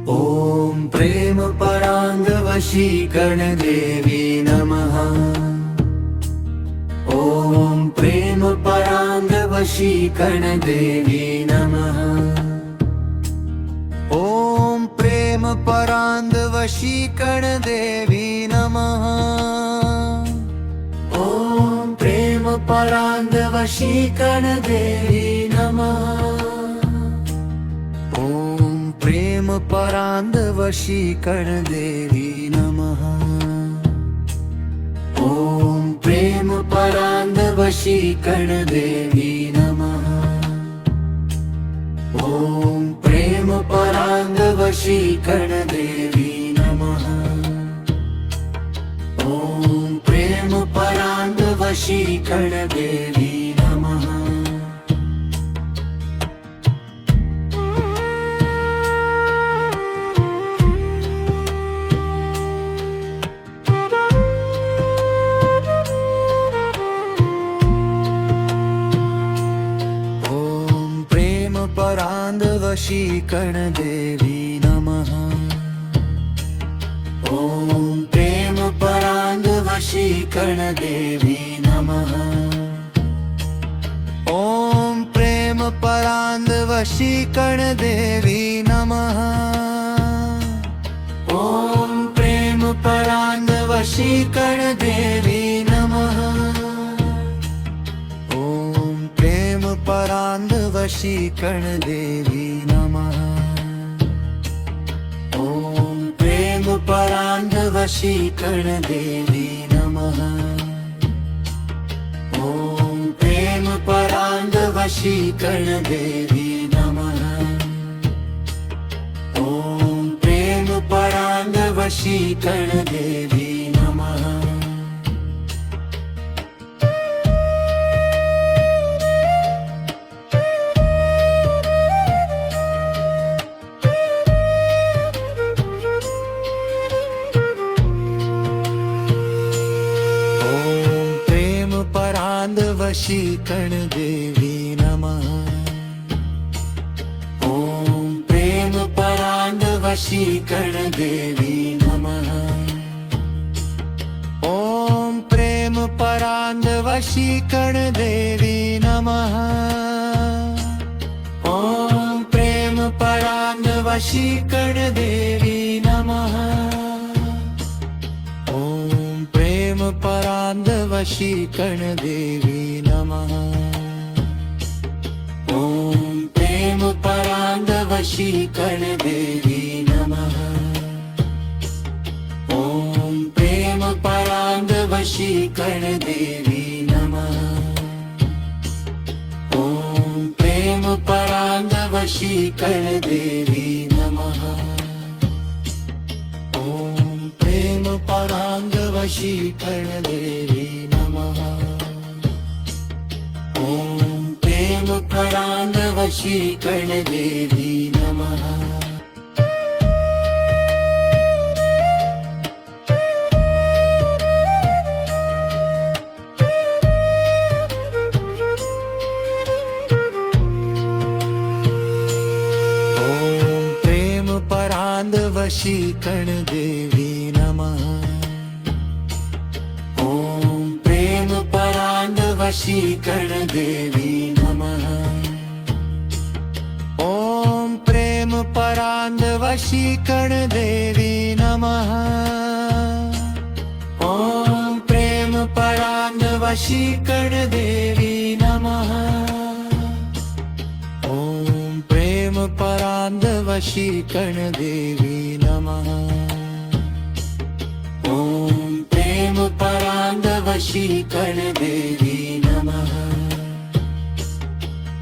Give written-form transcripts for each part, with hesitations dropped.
ॐ प्रेम पराङ्गवशीकरण देवी नमः। ॐ प्रेम पराङ्गवशीकरण देवी नमः। ॐ प्रेम पराङ्गवशीकरण देवी नमः। ॐ प्रेम पराङ्गवशीकरण देवी नमः। प्रेम पराङ्गवशीकरण देवी नमः। ॐ प्रेम पराङ्गवशीकरण देवी नमः। ॐ प्रेम पराङ्गवशीकरण देवी नमः। ॐ प्रेम पराङ्गवशीकरण देवी नमः। पराङ्गवशीकरण देवी नमः। ॐ प्रेम पराङ्गवशीकरण देवी नमः। ॐ प्रेम पराङ्गवशीकरण देवी नमः। ॐ प्रेम पराङ्गवशीकरण देवी नमः। पराङ्गवशीकरण देवी नमः। ॐ प्रेम पराङ्गवशीकरण देवी नमः। ॐ प्रेम पराङ्गवशीकरण देवी नमः। ॐ प्रेम पराङ्गवशीकरण देवी नमः। पराङ्गवशीकरण देवी नमः। ॐ प्रेम पराङ्गवशीकरण देवी नमः। ॐ प्रेम पराङ्गवशीकरण देवी नमः। ॐ प्रेम पराङ्गवशीकरण देवी नमः। पराङ्गवशीकरण देवी नमः। ॐ प्रेम पराङ्गवशीकरण देवी नमः। ॐ प्रेम पराङ्गवशीकरण देवी नमः। ॐ प्रेम पराङ्गवशीकरण देवी नमः। पराङ्गवशीकरण देवी नमः। ॐ प्रेम पराङ्गवशीकरण देवी नमः। ॐ प्रेम पराङ्गवशीकरण देवी नमः। पराङ्गवशीकरण देवी नमः। ॐ प्रेम पराङ्गवशीकरण देवी नमः। ॐ प्रेम पराङ्गवशीकरण देवी नमः। ॐ प्रेम पराङ्गवशीकरण देवी नमः। ॐ प्रेम पराङ्गवशीकरण देवी नमः।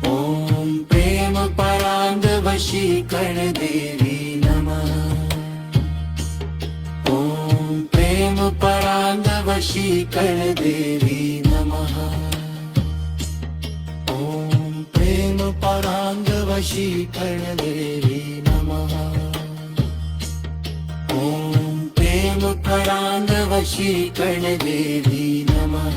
ॐ प्रेम पराङ्गवशीकरण देवी नमः। ॐ प्रेम पराङ्गवशीकरण देवी नमः। ॐ प्रेम पराङ्गवशीकरण देवी नमः। ॐ प्रेम पराङ्गवशीकरण देवी नमः।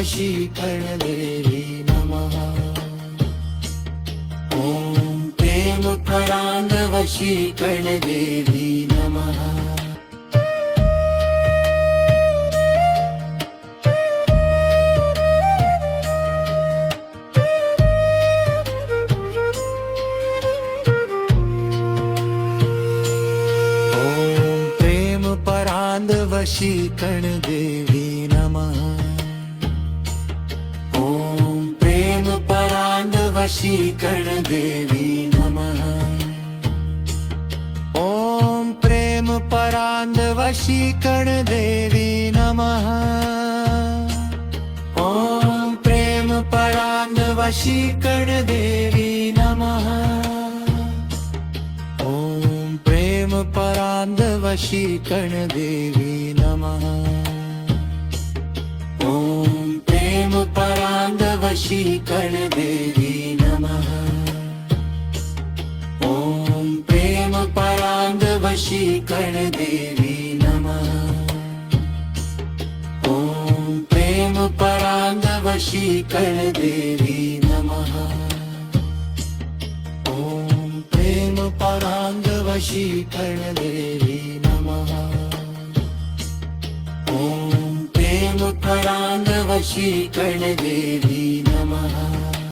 वशीकरण देवी नमः ॐ प्रेम परांग वशीकरण देवी नमः वशीकरण देवी नमः ॐ प्रेम परांग वशीकरण देवी नमः ॐ प्रेम परांग वशीकरण देवी नमः ॐ प्रेम परांग वशीकरण देवी नमः ॐ प्रेम परांग वशीकरण देवी नमः ॐ प्रेम परांग वशीकरण देवी नमः ॐ प्रेम परांग वशीकरण देवी नमः ॐ प्रेम परांग वशीकरण देवी नमः ॐ प्रेम परांग वशीकरण देवी नमः ॐ प्रेम परांग वशीकरण देवी नमः